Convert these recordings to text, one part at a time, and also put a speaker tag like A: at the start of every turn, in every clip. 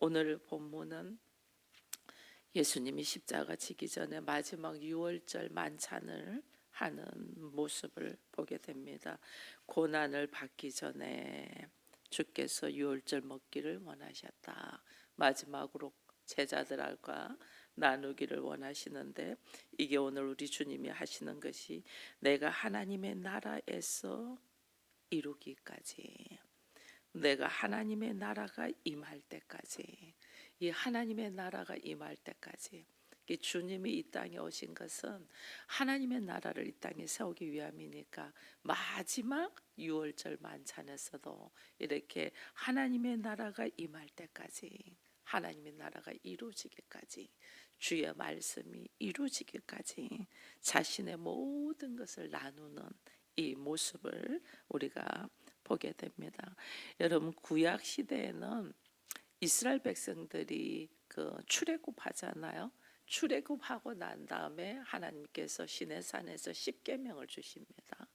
A: 오늘 본문은 예수님이 십자가 지기 전에 마지막 유월절 만찬을 하는 모습을 보게 됩니다. 고난을 받기 전에 주께서 유월절 먹기를 원하셨다. 마지막으로 제자들과 나누기를 원하시는데, 이게 오늘 우리 주님이 하시는 것이 내가 하나님의 나라에서 이루기까지, 내가 하나님의 나라가 임할 때까지, 이 하나님의 나라가 임할 때까지, 주님이 이 땅에 오신 것은 하나님의 나라를 이 땅에 세우기 위함이니까 마지막 유월절 만찬에서도 이렇게 하나님의 나라가 임할 때까지, 하나님의 나라가 이루어지기까지, 주의 말씀이 이루어지기까지 자신의 모든 것을 나누는 이 모습을 우리가 보게 됩니다. 여러분, 구약 시대에는 이스라엘 백성들이 출애굽하잖아요. 출애굽하고 난 다음에 하나님께서 시내산에서 십계명을 주십니다.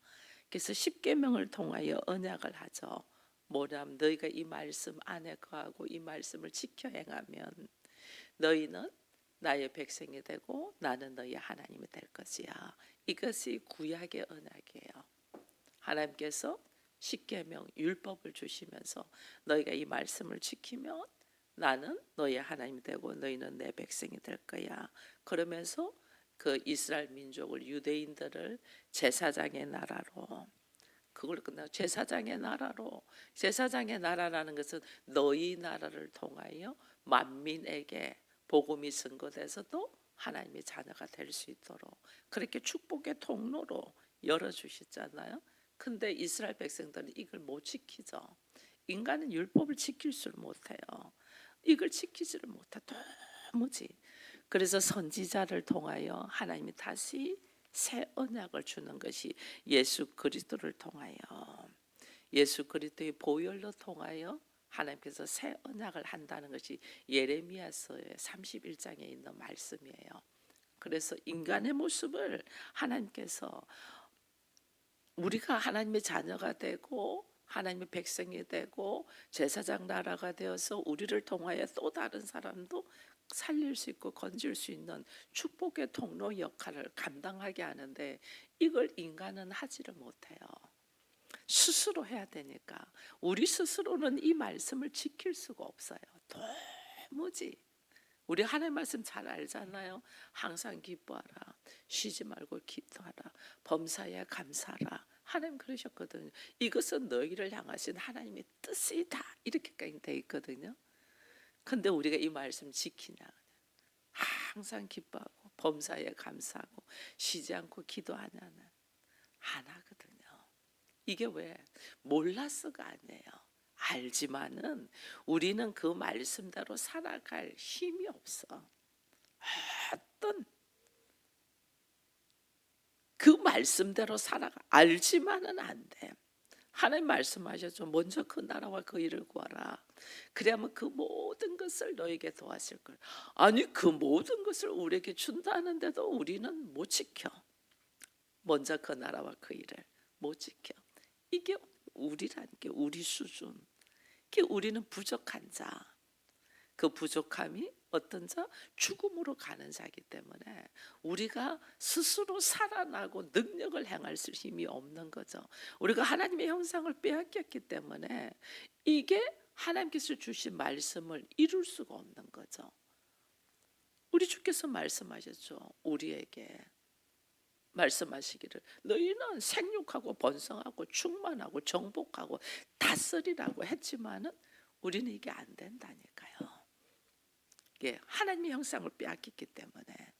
A: 그래서 십계명을 통하여 언약을 하죠. 뭐냐면 너희가 이 말씀 안에 거하고 이 말씀을 지켜 행하면 너희는 나의 백성이 되고 나는 너희 하나님이 될 것이야. 이것이 구약의 언약이에요. 하나님께서 십계명 율법을 주시면서 너희가 이 말씀을 지키면 나는 너희의 하나님이 되고 너희는 내 백성이 될 거야. 그러면서 그 이스라엘 민족을, 유대인들을 제사장의 나라로, 그걸 끝나고 제사장의 나라로, 제사장의 나라라는 것은 너희 나라를 통하여 만민에게 복음이 선고돼서도 하나님의 자녀가 될 수 있도록 그렇게 축복의 통로로 열어주셨잖아요. 근데 이스라엘 백성들은 이걸 못 지키죠. 인간은 율법을 지킬 줄 못해요. 이걸 지키지를 못해. 도무지. 그래서 선지자를 통하여 하나님이 다시 새 언약을 주는 것이 예수 그리스도를 통하여, 예수 그리스도의 보혈로 통하여 하나님께서 새 언약을 한다는 것이 예레미야서의 31장에 있는 말씀이에요. 그래서 인간의 모습을 하나님께서, 우리가 하나님의 자녀가 되고 하나님의 백성이 되고 제사장 나라가 되어서 우리를 통하여 또 다른 사람도 살릴 수 있고 건질 수 있는 축복의 통로 역할을 감당하게 하는데, 이걸 인간은 하지를 못해요. 스스로 해야 되니까. 우리 스스로는 이 말씀을 지킬 수가 없어요. 도무지. 우리 하나님 말씀 잘 알잖아요. 항상 기뻐하라, 쉬지 말고 기도하라, 범사에 감사하라. 하나님 그러셨거든요. 이것은 너희를 향하신 하나님의 뜻이다, 이렇게까지 돼 있거든요. 근데 우리가 이 말씀 지키냐? 항상 기뻐하고 범사에 감사하고 쉬지 않고 기도하냐는 안 하거든요. 이게 왜? 몰라서가 아니에요. 알지만은 우리는 그 말씀대로 살아갈 힘이 없어. 어떤 그 말씀대로 살아가. 알지만은 안 돼. 하나님 말씀하셨죠. 먼저 그 나라와 그 일을 구하라. 그래야만 그 모든 것을 너에게 도와줄 걸. 아니, 그 모든 것을 우리에게 준다는데도 우리는 못 지켜. 먼저 그 나라와 그 일을 못 지켜. 이게 우리라는 게, 우리 수준. 우리는 부족한 자. 그 부족함이 어떤 자? 죽음으로 가는 자이기 때문에 우리가 스스로 살아나고 능력을 행할 힘이 없는 거죠. 우리가 하나님의 형상을 빼앗겼기 때문에 이게 하나님께서 주신 말씀을 이룰 수가 없는 거죠. 우리 주께서 말씀하셨죠. 우리에게 말씀하시기를 너희는 생육하고 번성하고 충만하고 정복하고 다스리라고 했지만은 우리는 이게 안 된다니까요. 이게 하나님의 형상을 빼앗겼기 때문에.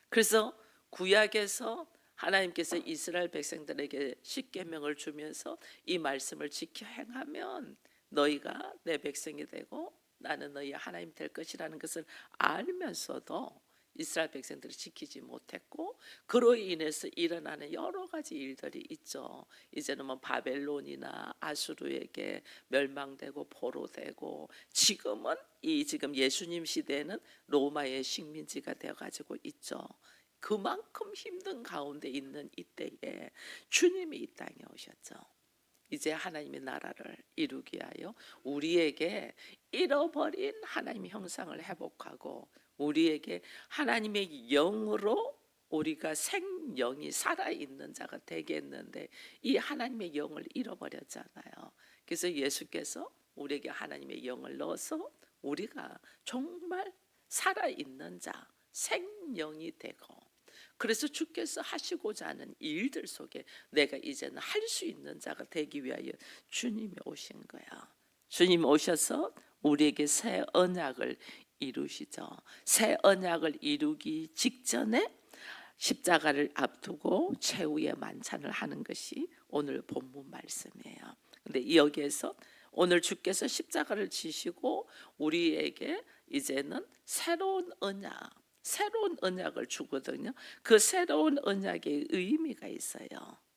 A: 그래서 구약에서 하나님께서 이스라엘 백성들에게 십계명을 주면서 이 말씀을 지켜 행하면 너희가 내 백성이 되고 나는 너희 하나님 될 것이라는 것을 알면서도 이스라엘 백성들이 지키지 못했고, 그로 인해서 일어나는 여러 가지 일들이 있죠. 이제는 뭐 바벨론이나 아수르에게 멸망되고 포로되고, 지금은 지금 예수님 시대에는 로마의 식민지가 되어가지고 있죠. 그만큼 힘든 가운데 있는 이때에 주님이 이 땅에 오셨죠. 이제 하나님의 나라를 이루기 위하여 우리에게 잃어버린 하나님의 형상을 회복하고 우리에게 하나님의 영으로 우리가 생명이 살아있는 자가 되겠는데 이 하나님의 영을 잃어버렸잖아요. 그래서 예수께서 우리에게 하나님의 영을 넣어서 우리가 정말 살아있는 자, 생명이 되고, 그래서 주께서 하시고자 하는 일들 속에 내가 이제는 할 수 있는 자가 되기 위하여 주님이 오신 거야. 주님 오셔서 우리에게 새 언약을 이루시죠. 새 언약을 이루기 직전에 십자가를 앞두고 최후의 만찬을 하는 것이 오늘 본문 말씀이에요. 근데 여기에서 오늘 주께서 십자가를 지시고 우리에게 이제는 새로운 언약을 주거든요. 그 새로운 언약의 의미가 있어요.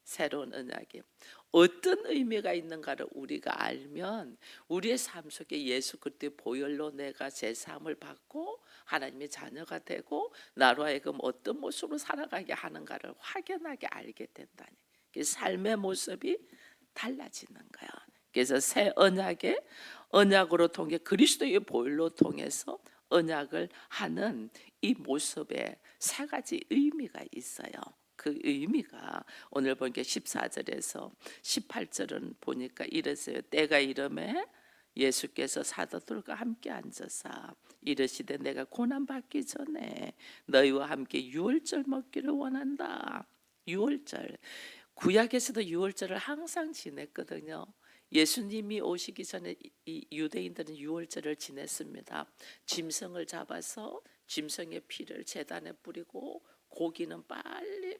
A: 새로운 언약이 어떤 의미가 있는가를 우리가 알면 우리의 삶 속에 예수 그리스도의 보혈로 내가 제 삶을 받고 하나님의 자녀가 되고 나로 하여금 어떤 모습으로 살아가게 하는가를 확연하게 알게 된다니. 그 삶의 모습이 달라지는 거야. 그래서 새 언약으로 통해 그리스도의 보혈로 통해서 언약을 하는 이 모습에 세 가지 의미가 있어요. 그 의미가 오늘 보니까 14절에서 18절은 보니까 이랬어요. 때가 이름에 예수께서 사도들과 함께 앉아서 이르시되 내가 고난 받기 전에 너희와 함께 유월절 먹기를 원한다. 유월절, 구약에서도 유월절을 항상 지냈거든요. 예수님이 오시기 전에 이 유대인들은 유월절을 지냈습니다. 짐승을 잡아서 짐승의 피를 제단에 뿌리고 고기는 빨리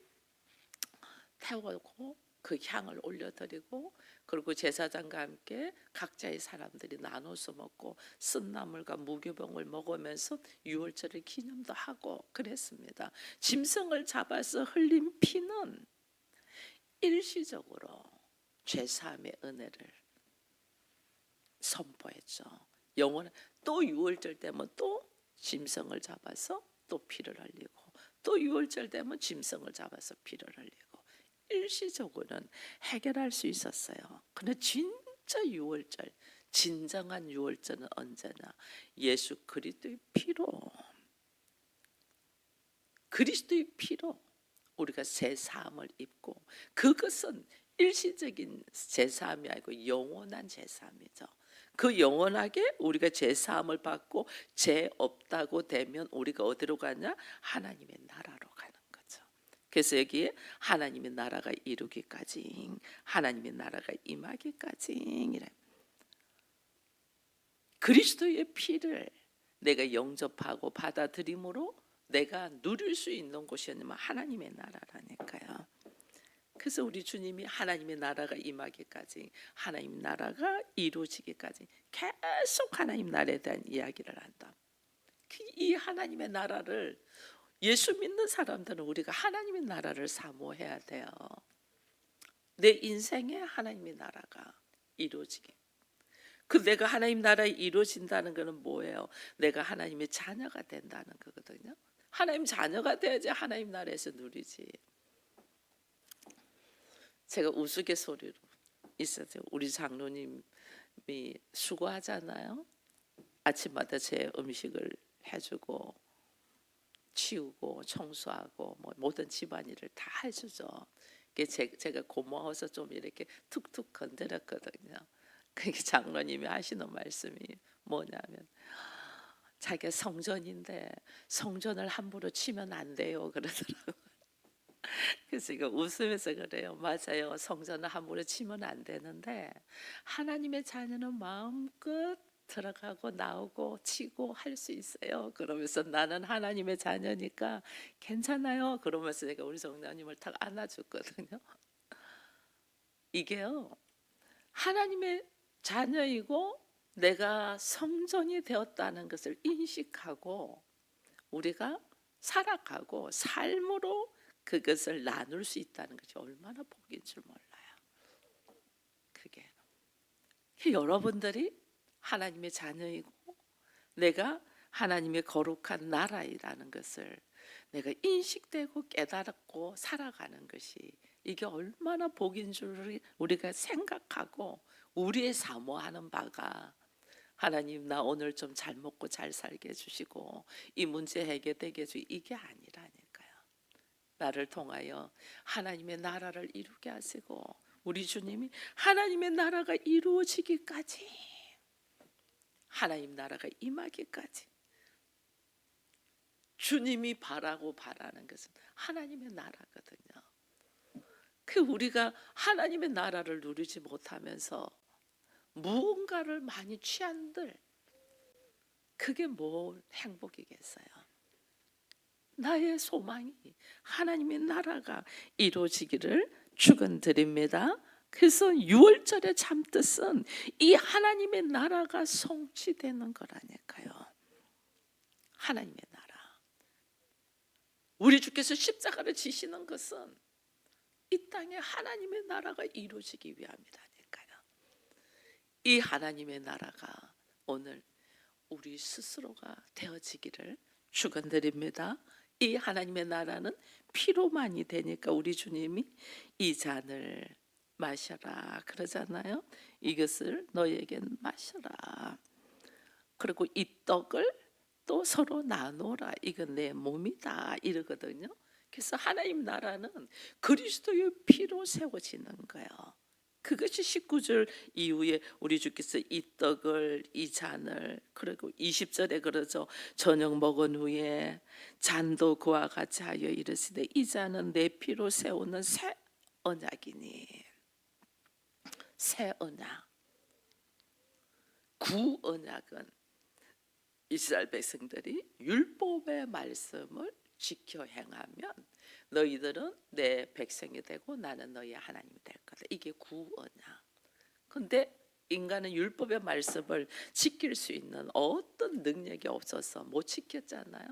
A: 태우고 그 향을 올려드리고 그리고 제사장과 함께 각자의 사람들이 나눠서 먹고 쓴나물과 무교병을 먹으면서 유월절을 기념도 하고 그랬습니다. 짐승을 잡아서 흘린 피는 일시적으로 죄사함의 은혜를 선포했죠. 영원한 또 유월절 되면 또 짐승을 잡아서 또 피를 흘리고 또 유월절 되면 짐승을 잡아서 피를 흘리고 일시적으로는 해결할 수 있었어요. 그러나 진짜 유월절, 진정한 유월절은 언제나 예수 그리스도의 피로 우리가 새 사함을 입고 그것은 일시적인 제사함이 아니고 영원한 제사함이죠. 그 영원하게 우리가 제사함을 받고 죄 없다고 되면 우리가 어디로 가냐? 하나님의 나라로 가는 거죠. 그래서 여기에 하나님의 나라가 이루기까지, 하나님의 나라가 임하기까지 그리스도의 피를 내가 영접하고 받아들임으로 내가 누릴 수 있는 곳이 아니면 하나님의 나라라니까요. 그래서 우리 주님이 하나님의 나라가 임하기까지, 하나님의 나라가 이루어지기까지 계속 하나님 나라에 대한 이야기를 한다. 이 하나님의 나라를 예수 믿는 사람들은 우리가 하나님의 나라를 사모해야 돼요. 내 인생에 하나님의 나라가 이루어지게. 내가 하나님 나라에 이루어진다는 것은 뭐예요? 내가 하나님의 자녀가 된다는 거거든요. 하나님 자녀가 돼야지 하나님 나라에서 누리지. 제가 우스갯소리로 있었어요. 우리 장로님이 수고하잖아요. 아침마다 제 음식을 해주고 치우고 청소하고 뭐 모든 집안일을 다 해주죠. 제가 고마워서 좀 이렇게 툭툭 건드렸거든요. 그게 장로님이 하시는 말씀이 뭐냐면 자기가 성전인데 성전을 함부로 치면 안 돼요 그러더라고요. 그래서 이거 웃으면서 그래요. 맞아요. 성전을 함부로 치면 안 되는데 하나님의 자녀는 마음껏 들어가고 나오고 치고 할 수 있어요. 그러면서 나는 하나님의 자녀니까 괜찮아요. 그러면서 제가 우리 성도님을 탁 안아줬거든요. 이게요. 하나님의 자녀이고 내가 성전이 되었다는 것을 인식하고 우리가 살아가고 삶으로 그것을 나눌 수 있다는 것이 얼마나 복인 줄 몰라요. 그게 여러분들이 하나님의 자녀이고 내가 하나님의 거룩한 나라이라는 것을 내가 인식되고 깨달았고 살아가는 것이 이게 얼마나 복인 줄 우리가 생각하고 우리의 사모하는 바가 하나님 나 오늘 좀 잘 먹고 잘 살게 해주시고 이 문제 해결되게 해주시고 이게 아니라니까요. 나를 통하여 하나님의 나라를 이루게 하시고 우리 주님이 하나님의 나라가 이루어지기까지 하나님 나라가 임하기까지 주님이 바라는 것은 하나님의 나라거든요. 그 우리가 하나님의 나라를 누리지 못하면서 무언가를 많이 취한들 그게 뭘 행복이겠어요. 나의 소망이 하나님의 나라가 이루어지기를 축원드립니다. 그래서 6월절의 참뜻은 이 하나님의 나라가 성취되는 거라니까요. 하나님의 나라. 우리 주께서 십자가를 지시는 것은 이 땅에 하나님의 나라가 이루어지기 위함이라니까요. 이 하나님의 나라가 오늘 우리 스스로가 되어지기를 축원드립니다. 이 하나님의 나라는 피로만이 되니까 우리 주님이 이 잔을 마셔라 그러잖아요. 이것을 너에겐 마셔라. 그리고 이 떡을 또 서로 나누라. 이건 내 몸이다 이러거든요. 그래서 하나님 나라는 그리스도의 피로 세워지는 거예요. 그것이 19절 이후에 우리 주께서 이 떡을 이 잔을 그리고 20절에 그러죠. 저녁 먹은 후에 잔도 그와 같이 하여 이르시되 이 잔은 내 피로 세우는 새 언약이니. 새 언약. 구 언약은 이스라엘 백성들이 율법의 말씀을 지켜 행하면 너희들은 내 백성이 되고 나는 너희의 하나님이 될 거다. 이게 구언이야. 근데 인간은 율법의 말씀을 지킬 수 있는 어떤 능력이 없어서 못 지켰잖아요.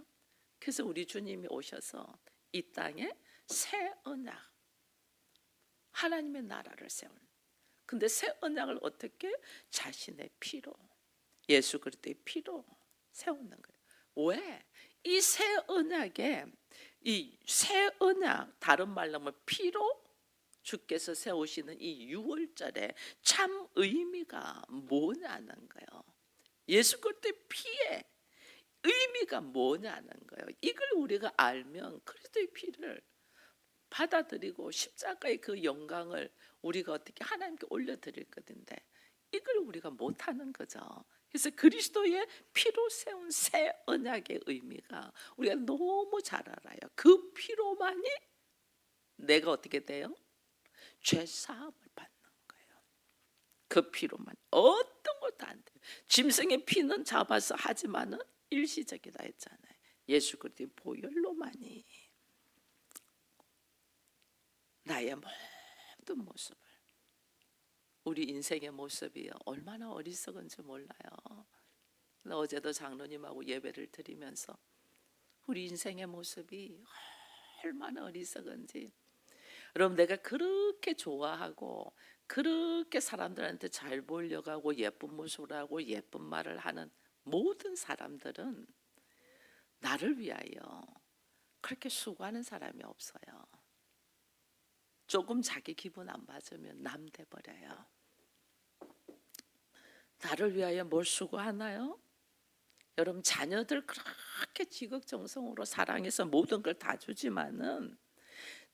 A: 그래서 우리 주님이 오셔서 이 땅에 새 언약, 하나님의 나라를 세운. 근데 새 언약을 어떻게? 자신의 피로, 예수 그리스도의 피로 세우는 거예요. 왜? 이 새 언약에 이 새 언약, 다른 말로 하면 피로 주께서 세우시는 이 6월절에 참 의미가 뭐냐는 거예요. 예수 그리스도의 피의 의미가 뭐냐는 거예요. 이걸 우리가 알면 그리스도의 피를 받아들이고 십자가의 그 영광을 우리가 어떻게 하나님께 올려드릴 건데 이걸 우리가 못하는 거죠. 그래서 그리스도의 피로 세운 새 언약의 의미가 우리가 너무 잘 알아요. 그 피로만이 내가 어떻게 돼요? 죄 사함을 받는 거예요. 그 피로만. 어떤 것도 안 돼요. 짐승의 피는 잡아서 하지만은 일시적이다 했잖아요. 예수 그리스도의 보혈로만이 나의 모든 모습을, 우리 인생의 모습이 얼마나 어리석은지 몰라요. 어제도 장로님하고 예배를 드리면서 우리 인생의 모습이 얼마나 어리석은지. 여러분, 내가 그렇게 좋아하고 그렇게 사람들한테 잘 보이려고 하고 예쁜 모습을 하고 예쁜 말을 하는 모든 사람들은 나를 위하여 그렇게 수고하는 사람이 없어요. 조금 자기 기분 안 맞으면 남 돼버려요. 나를 위하여 뭘 수고하나요? 여러분, 자녀들 그렇게 지극정성으로 사랑해서 모든 걸 다 주지만은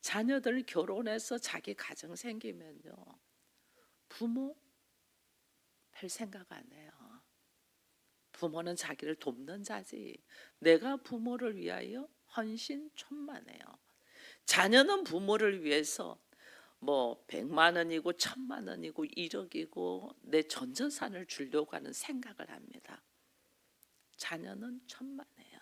A: 자녀들 결혼해서 자기 가정 생기면요, 부모 별 생각 안 해요. 부모는 자기를 돕는 자지 내가 부모를 위하여 헌신천만해요. 자녀는 부모를 위해서 뭐 100만 원이고 1000만 원이고 1억이고 내 전재산을 주려고 하는 생각을 합니다. 자녀는 천만해요.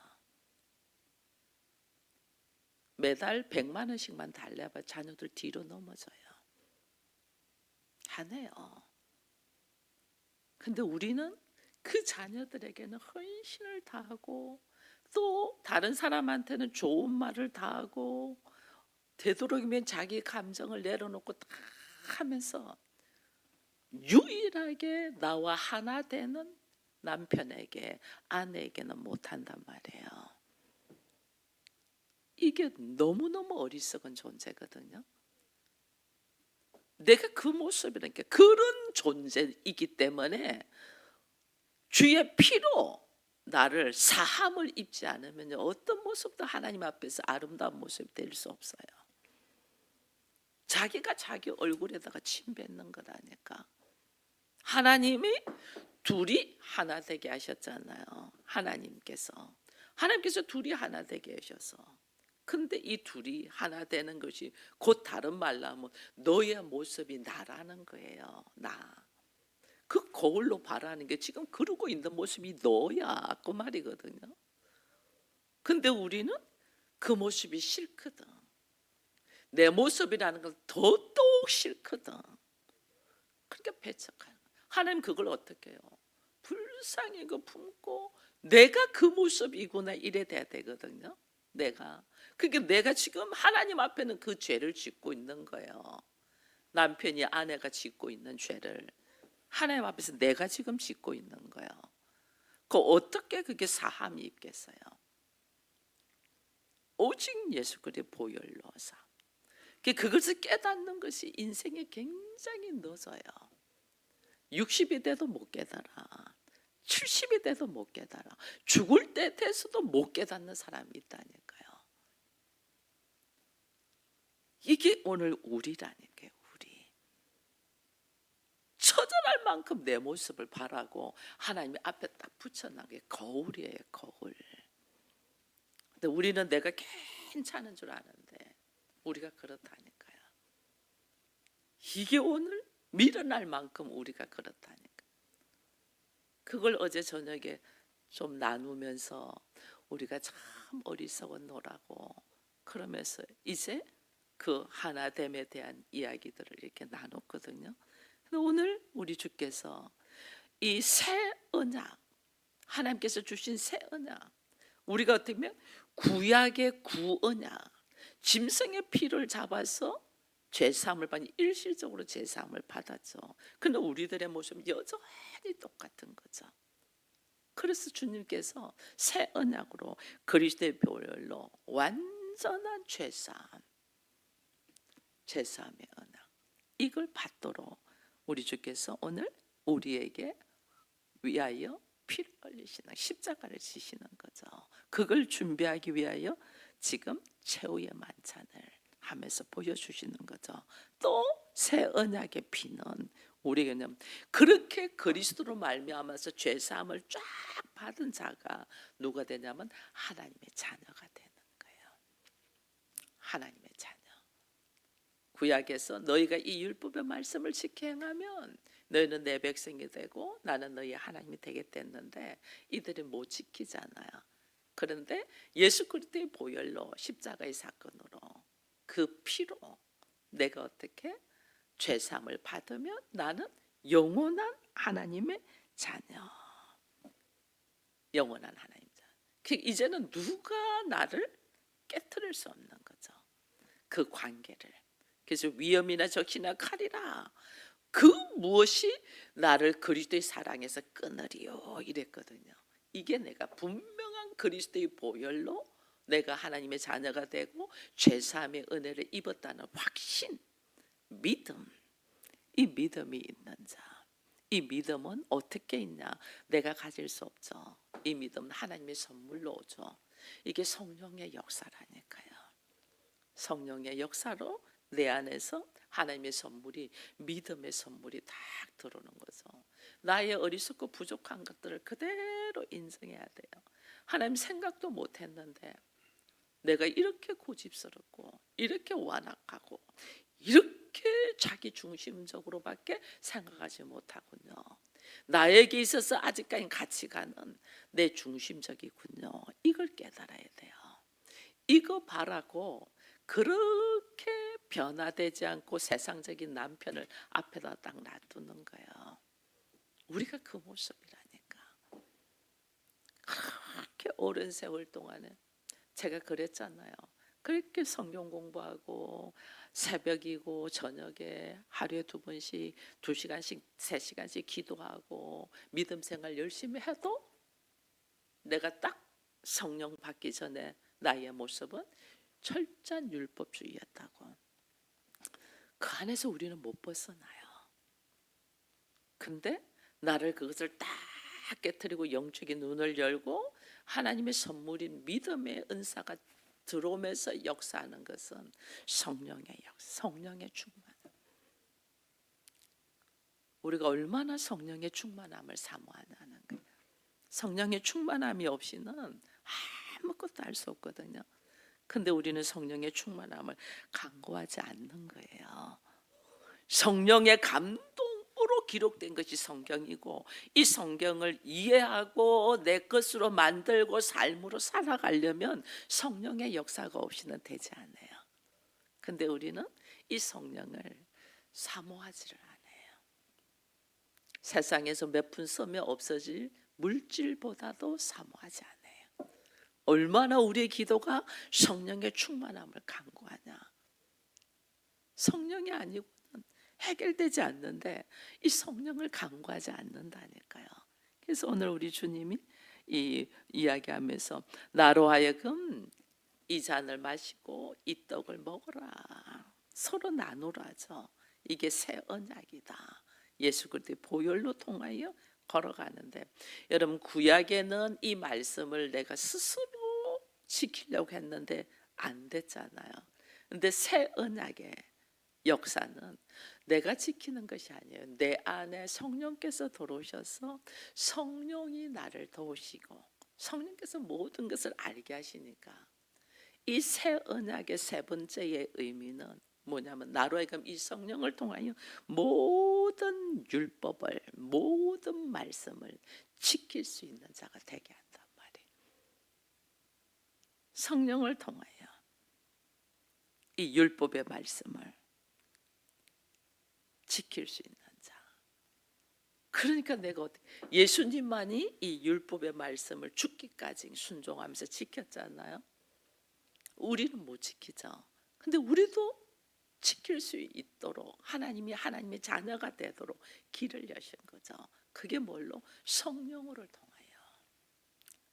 A: 매달 100만 원씩만 달래봐 자녀들 뒤로 넘어져요. 안 해요. 근데 우리는 그 자녀들에게는 헌신을 다하고 또 다른 사람한테는 좋은 말을 다하고 되도록이면 자기 감정을 내려놓고 다 하면서 유일하게 나와 하나 되는 남편에게, 아내에게는 못한단 말이에요. 이게 너무너무 어리석은 존재거든요. 내가 그 모습이라니까 그런 존재이기 때문에 주의 피로 나를 사함을 입지 않으면 어떤 모습도 하나님 앞에서 아름다운 모습이 될 수 없어요. 자기가 자기 얼굴에다가 침 뱉는 거라니까. 하나님이 둘이 하나 되게 하셨잖아요. 하나님께서 둘이 하나 되게 하셔서. 근데 이 둘이 하나 되는 것이 곧 다른 말로 하면 너의 모습이 나라는 거예요. 나. 그 거울로 바라는 게 지금 그러고 있는 모습이 너야 그 말이거든요. 근데 우리는 그 모습이 싫거든. 내 모습이라는 건 더더욱 싫거든. 그러니까 배척하는 거야. 하나님 그걸 어떻게 해요? 불쌍히 그 품고 내가 그 모습이구나 이래 돼야 되거든요. 내가 지금 하나님 앞에는 그 죄를 짓고 있는 거예요. 남편이 아내가 짓고 있는 죄를 하나님 앞에서 내가 지금 짓고 있는 거예요. 어떻게 그게 사함이 있겠어요? 오직 예수 그리스도의 보혈로서. 그것을 깨닫는 것이 인생에 굉장히 늦어요. 60이 돼도 못 깨달아. 70이 돼도 못 깨달아. 죽을 때 돼서도 못 깨닫는 사람이 있다니까요. 이게 오늘 우리라니까요. 우리. 처절할 만큼 내 모습을 바라고 하나님 앞에 딱 붙여놓은 게 거울이에요. 거울. 근데 우리는 내가 괜찮은 줄 아는데 우리가 그렇다니까요. 이게 오늘 밀어날 만큼 우리가 그렇다니까. 그걸 어제 저녁에 좀 나누면서 우리가 참 어리석은 노라고 그러면서 이제 그 하나됨에 대한 이야기들을 이렇게 나눴거든요. 근데 오늘 우리 주께서 이 새 언약, 하나님께서 주신 새 언약, 우리가 어떻게 보면 구약의 구언약, 짐승의 피를 잡아서 죄사함을 받니 일시적으로 죄사함을 받았죠. 근데 우리들의 모습은 여전히 똑같은 거죠. 그래서 주님께서 새 언약으로 그리스도의 보혈로 완전한 죄사함의 언약, 이걸 받도록 우리 주께서 오늘 우리에게 위하여 피를 흘리시는 십자가를 지시는 거죠. 그걸 준비하기 위하여 지금 최후의 만찬을 하면서 보여주시는 거죠. 또 새 언약의 피는 우리에게는 그렇게 그리스도로 말미암아서 죄 사함을 쫙 받은 자가 누가 되냐면 하나님의 자녀가 되는 거예요. 하나님의 자녀. 구약에서 너희가 이 율법의 말씀을 지켜 행하면 너희는 내 백성이 되고 나는 너희 하나님이 되겠댔는데 이들이 못 지키잖아요. 그런데 예수 그리스도의 보혈로 십자가의 사건으로 그 피로 내가 어떻게 죄사함을 받으면 나는 영원한 하나님의 자녀. 영원한 하나님의 자녀. 이제는 누가 나를 깨트릴 수 없는 거죠. 그 관계를. 그래서 위험이나 적시나 칼이라 그 무엇이 나를 그리스도의 사랑에서 끊으리요 이랬거든요. 이게 내가 분명한 그리스도의 보혈로 내가 하나님의 자녀가 되고 죄사함의 은혜를 입었다는 확신, 믿음. 이 믿음이 있는 자. 이 믿음은 어떻게 있냐? 내가 가질 수 없죠. 이 믿음은 하나님의 선물로 오죠. 이게 성령의 역사라니까요. 성령의 역사로 내 안에서 하나님의 선물이, 믿음의 선물이 딱 들어오는 거죠. 나의 어리석고 부족한 것들을 그대로 인정해야 돼요. 하나님 생각도 못했는데 내가 이렇게 고집스럽고 이렇게 완악하고 이렇게 자기 중심적으로밖에 생각하지 못하군요. 나에게 있어서 아직까지 가치관은 내 중심적이군요. 이걸 깨달아야 돼요. 이거 바라고 그렇게 변화되지 않고 세상적인 남편을 앞에다 딱 놔두는 거예요. 우리가 그 모습이라니까. 그렇게 오랜 세월 동안에 제가 그랬잖아요. 그렇게 성경 공부하고 새벽이고 저녁에 하루에 2번씩 2시간씩 3시간씩 기도하고 믿음 생활 열심히 해도 내가 딱 성령 받기 전에 나의 모습은 철저한 율법주의였다고. 그 안에서 우리는 못 벗어나요. 근데 나를 그것을 딱 깨뜨리고 영적인 눈을 열고 하나님의 선물인 믿음의 은사가 들어오면서 역사하는 것은 성령의 역사, 성령의 충만. 우리가 얼마나 성령의 충만함을 사모하는 거예요. 성령의 충만함이 없이는 아무것도 할 수 없거든요. 근데 우리는 성령의 충만함을 간구하지 않는 거예요. 성령의 감동으로 기록된 것이 성경이고, 이 성경을 이해하고 내 것으로 만들고 삶으로 살아가려면 성령의 역사가 없이는 되지 않아요. 근데 우리는 이 성령을 사모하지를 않아요. 세상에서 몇 푼 쓰면 없어질 물질보다도 사모하지 않아요. 얼마나 우리의 기도가 성령의 충만함을 간구하냐. 성령이 아니고는 해결되지 않는데 이 성령을 간구하지 않는다니까요. 그래서 오늘 우리 주님이 이 이야기하면서 나로 하여금 이 잔을 마시고 이 떡을 먹어라, 서로 나누라죠. 이게 새 언약이다. 예수 그리스도의 보혈로 통하여 걸어가는데, 여러분 구약에는 이 말씀을 내가 스스로 지키려고 했는데 안 됐잖아요. 근데 새 언약의 역사는 내가 지키는 것이 아니에요. 내 안에 성령께서 들어오셔서 성령이 나를 도우시고 성령께서 모든 것을 알게 하시니까, 이 새 언약의 세 번째의 의미는 뭐냐면 나로 하여금 이 성령을 통하여 모든 율법을, 모든 말씀을 지킬 수 있는 자가 되게 한단 말이에요. 성령을 통하여 이 율법의 말씀을 지킬 수 있는 자. 그러니까 내가 예수님만이 이 율법의 말씀을 죽기까지 순종하면서 지켰잖아요. 우리는 못 지키죠. 근데 우리도 지킬 수 있도록 하나님이 하나님의 자녀가 되도록 길을 여신 거죠. 그게 뭘로? 성령으로 통하여.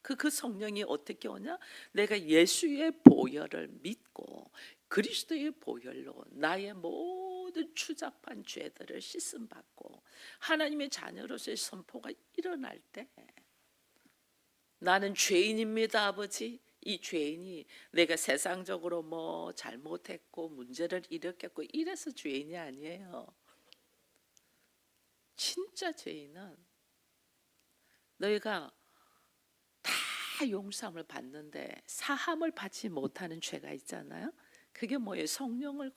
A: 그 성령이 어떻게 오냐? 내가 예수의 보혈을 믿고 그리스도의 보혈로 나의 모든 추잡한 죄들을 씻음 받고 하나님의 자녀로서의 선포가 일어날 때, 나는 죄인입니다 아버지, 이 죄인이 내가 세상적으로 뭐 잘못했고 문제를 일으켰고 이래서 죄인이 아니에요. 진짜 죄인은 너희가 다 용서함을 받는데 사함을 받지 못하는 죄가 있잖아요. 그게 뭐예요? 성령을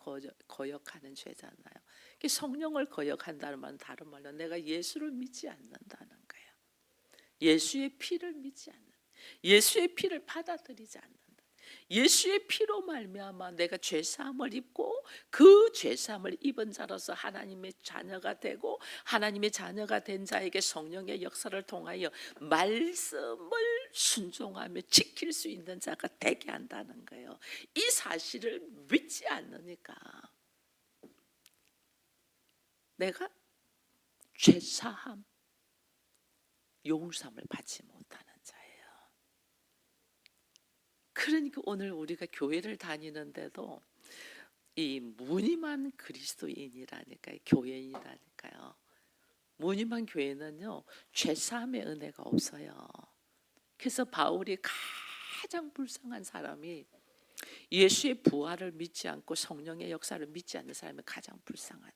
A: 거역하는 죄잖아요. 성령을 거역한다는 말은 다른 말로 내가 예수를 믿지 않는다는 거예요. 예수의 피를 믿지 않는, 예수의 피를 받아들이지 않는다. 예수의 피로 말미암아 내가 죄사함을 입고 그 죄사함을 입은 자로서 하나님의 자녀가 되고, 하나님의 자녀가 된 자에게 성령의 역사를 통하여 말씀을 순종하며 지킬 수 있는 자가 되게 한다는 거예요. 이 사실을 믿지 않으니까 내가 죄사함, 용서함을 받지 못하는 자예요. 그러니까 오늘 우리가 교회를 다니는데도 이 무늬만 그리스도인이라니까요. 교회인이라니까요. 무늬만 교회는요, 죄사함의 은혜가 없어요. 그래서 바울이 가장 불쌍한 사람이 예수의 부활을 믿지 않고 성령의 역사를 믿지 않는 사람이 가장 불쌍한,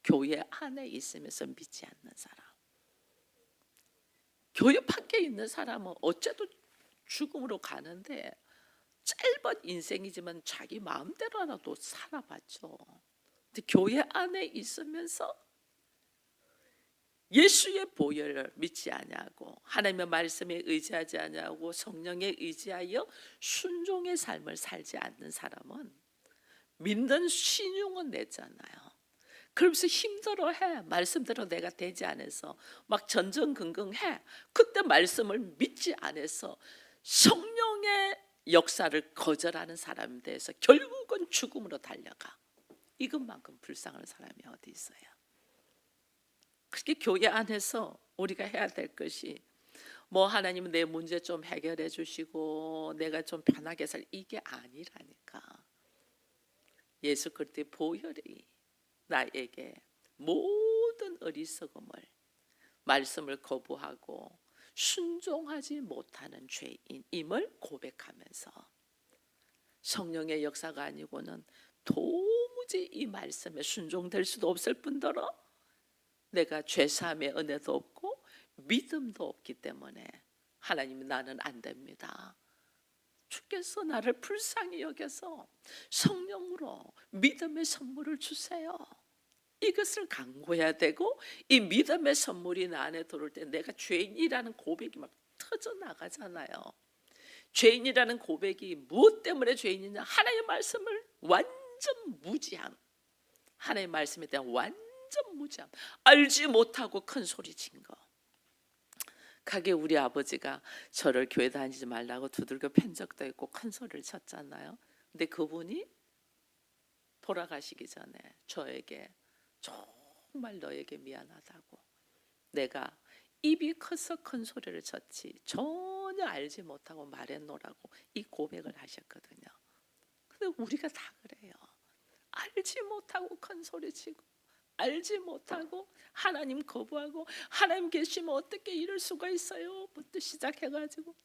A: 교회 안에 있으면서 믿지 않는 사람. 교회 밖에 있는 사람은 어째도 죽음으로 가는데 짧은 인생이지만 자기 마음대로라도 살아봤죠. 근데 교회 안에 있으면서 예수의 보혈을 믿지 아니하고 하나님의 말씀에 의지하지 아니하고 성령에 의지하여 순종의 삶을 살지 않는 사람은 믿는 신용은 내잖아요. 그러면서 힘들어해. 말씀대로 내가 되지 않아서 막 전전긍긍해. 그때 말씀을 믿지 않아서 성령의 역사를 거절하는 사람에 대해서 결국은 죽음으로 달려가. 이것만큼 불쌍한 사람이 어디 있어요? 그렇게 교회 안에서 우리가 해야 될 것이 뭐 하나님은 내 문제 좀 해결해 주시고 내가 좀 편하게 살, 이게 아니라니까. 예수 그리스도의 보혈이 나에게 모든 어리석음을, 말씀을 거부하고 순종하지 못하는 죄인임을 고백하면서 성령의 역사가 아니고는 도무지 이 말씀에 순종될 수도 없을 뿐더러 내가 죄사함의 은혜도 없고 믿음도 없기 때문에 하나님이 나는 안 됩니다. 주께서 나를 불쌍히 여겨서 성령으로 믿음의 선물을 주세요. 이것을 간구해야 되고, 이 믿음의 선물이 나 안에 들어올 때 내가 죄인이라는 고백이 막 터져 나가잖아요. 죄인이라는 고백이 무엇 때문에 죄인이냐? 하나님의 말씀을 완전 무지함, 하나님의 말씀에 대한 완전 무지함, 알지 못하고 큰 소리 친 거. 가게 우리 아버지가 저를 교회 다니지 말라고 두들겨 팬 적도 있고 큰 소리를 쳤잖아요. 근데 그분이 돌아가시기 전에 저에게 정말 너에게 미안하다고, 내가 입이 커서 큰 소리를 쳤지 전혀 알지 못하고 말했노라고 이 고백을 하셨거든요. 근데 우리가 다 그래요. 알지 못하고 큰 소리 치고, 알지 못하고 하나님 거부하고, 하나님 계시면 어떻게 이럴 수가 있어요? 부터 시작해가지고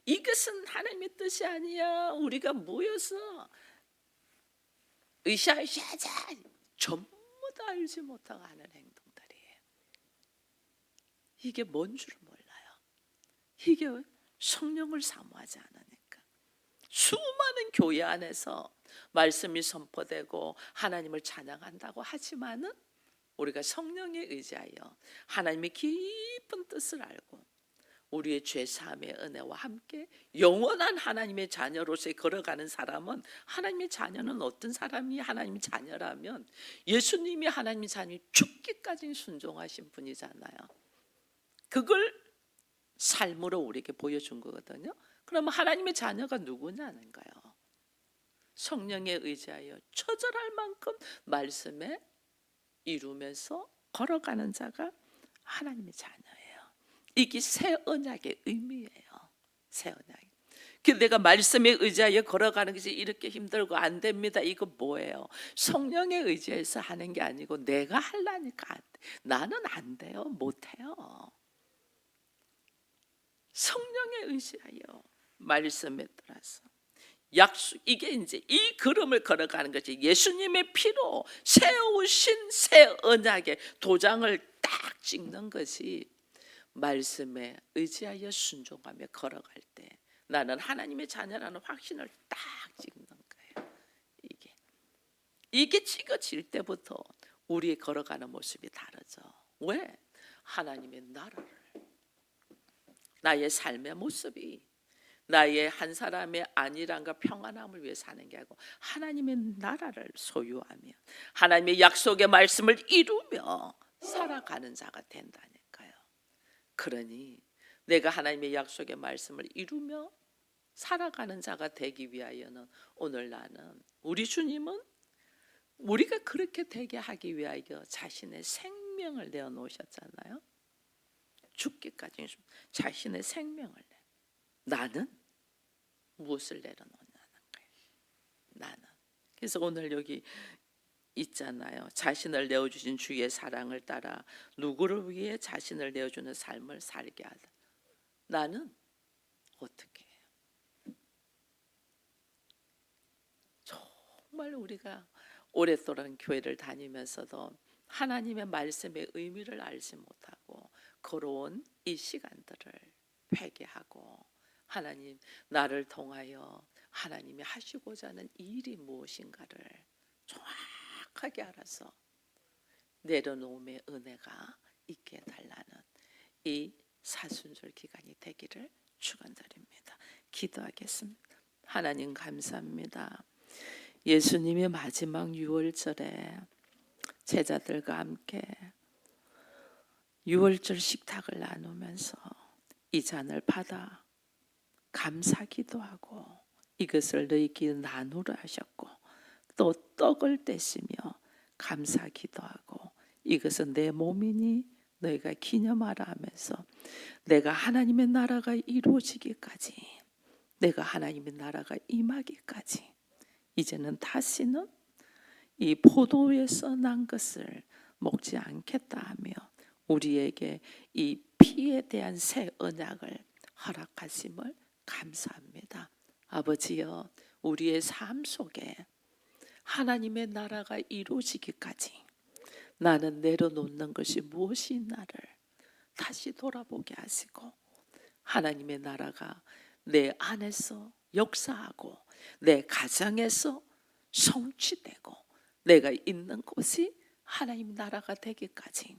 A: 이것은 하나님의 뜻이 아니야, 우리가 모여서 으쌰으쌰하자, 전부 다 알지 못하고 하는 행동들이에요. 이게 뭔 줄 몰라요. 이게 성령을 사모하지 않으니까. 수많은 교회 안에서 말씀이 선포되고 하나님을 찬양한다고 하지만은 우리가 성령에 의지하여 하나님의 깊은 뜻을 알고 우리의 죄사함의 은혜와 함께 영원한 하나님의 자녀로서 걸어가는 사람은, 하나님의 자녀는 어떤 사람이 하나님의 자녀라면 예수님이 하나님의 자녀, 죽기까지 순종하신 분이잖아요. 그걸 삶으로 우리에게 보여준 거거든요. 그러면 하나님의 자녀가 누구냐는 거예요. 성령에 의지하여 처절할 만큼 말씀에 이루면서 걸어가는 자가 하나님의 자녀예요. 이게 새 언약의 의미예요. 새 언약. 내가 말씀에 의지하여 걸어가는 것이 이렇게 힘들고 안 됩니다. 이거 뭐예요? 성령에 의지해서 하는 게 아니고 내가 하려니까 안 돼. 나는 안 돼요. 못해요. 성령에 의지하여 말씀에 따라서 약속, 이게 이제 이 걸음을 걸어가는 것이 예수님의 피로 세우신 새 언약의 도장을 딱 찍는 것이 말씀에 의지하여 순종하며 걸어갈 때 나는 하나님의 자녀라는 확신을 딱 찍는 거예요. 이게 찍어질 때부터 우리 걸어가는 모습이 다르죠. 왜? 하나님의 나라를, 나의 삶의 모습이 나의 한 사람의 안일함과 평안함을 위해 사는 게 아니고 하나님의 나라를 소유하며 하나님의 약속의 말씀을 이루며 살아가는 자가 된다니까요. 그러니 내가 하나님의 약속의 말씀을 이루며 살아가는 자가 되기 위하여는 오늘 나는, 우리 주님은 우리가 그렇게 되게 하기 위하여 자신의 생명을 내어놓으셨잖아요. 죽기까지 자신의 생명을 내. 나는 무엇을 내려놓냐는 거예요. 나는. 그래서 오늘 여기 있잖아요. 자신을 내어주신 주의 사랑을 따라 누구를 위해 자신을 내어주는 삶을 살게 하다. 나는 어떻게 해요? 정말 우리가 오랫동안 교회를 다니면서도 하나님의 말씀의 의미를 알지 못하고 걸어온 이 시간들을 회개하고, 하나님 나를 통하여 하나님이 하시고자 하는 일이 무엇인가를 정확하게 알아서 내려놓음의 은혜가 있게 달라는 이 사순절 기간이 되기를 축원드립니다. 기도하겠습니다. 하나님 감사합니다. 예수님의 마지막 유월절에 제자들과 함께 유월절 식탁을 나누면서 이 잔을 받아 감사기도 하고 이것을 너희끼리 나누라 하셨고, 또 떡을 떼시며 감사기도 하고 이것은 내 몸이니 너희가 기념하라 하면서 내가 하나님의 나라가 이루어지기까지, 내가 하나님의 나라가 임하기까지 이제는 다시는 이 포도에서 난 것을 먹지 않겠다 하며 우리에게 이 피에 대한 새 언약을 허락하심을 감사합니다. 아버지여, 우리의 삶 속에 하나님의 나라가 이루어지기까지 나는 내려놓는 것이 무엇이 있나를 다시 돌아보게 하시고, 하나님의 나라가 내 안에서 역사하고 내 가정에서 성취되고 내가 있는 곳이 하나님 나라가 되기까지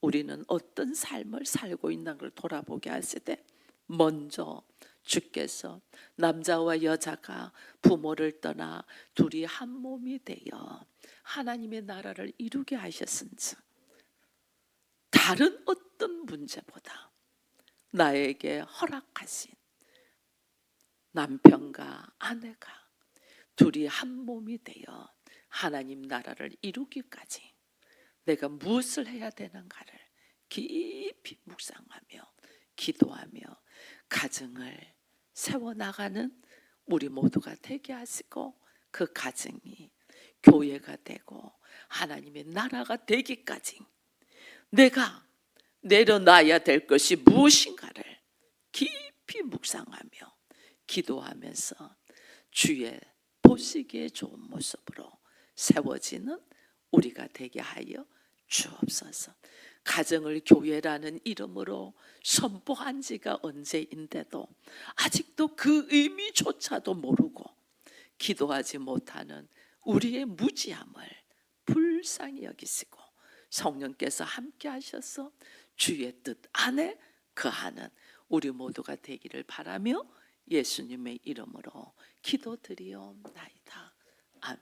A: 우리는 어떤 삶을 살고 있는 걸 돌아보게 하시되, 먼저 주께서 남자와 여자가 부모를 떠나 둘이 한 몸이 되어 하나님의 나라를 이루게 하셨은즉 다른 어떤 문제보다 나에게 허락하신 남편과 아내가 둘이 한 몸이 되어 하나님 나라를 이루기까지 내가 무엇을 해야 되는가를 깊이 묵상하며 기도하며 가정을 세워나가는 우리 모두가 되게 하시고, 그 가정이 교회가 되고 하나님의 나라가 되기까지 내가 내려놔야 될 것이 무엇인가를 깊이 묵상하며 기도하면서 주의 보시기에 좋은 모습으로 세워지는 우리가 되게 하여 주옵소서. 가정을 교회라는 이름으로 선포한 지가 언제인데도 아직도 그 의미조차도 모르고 기도하지 못하는 우리의 무지함을 불쌍히 여기시고 성령께서 함께 하셔서 주의 뜻 안에 거하는 우리 모두가 되기를 바라며 예수님의 이름으로 기도드리옵나이다. 아멘.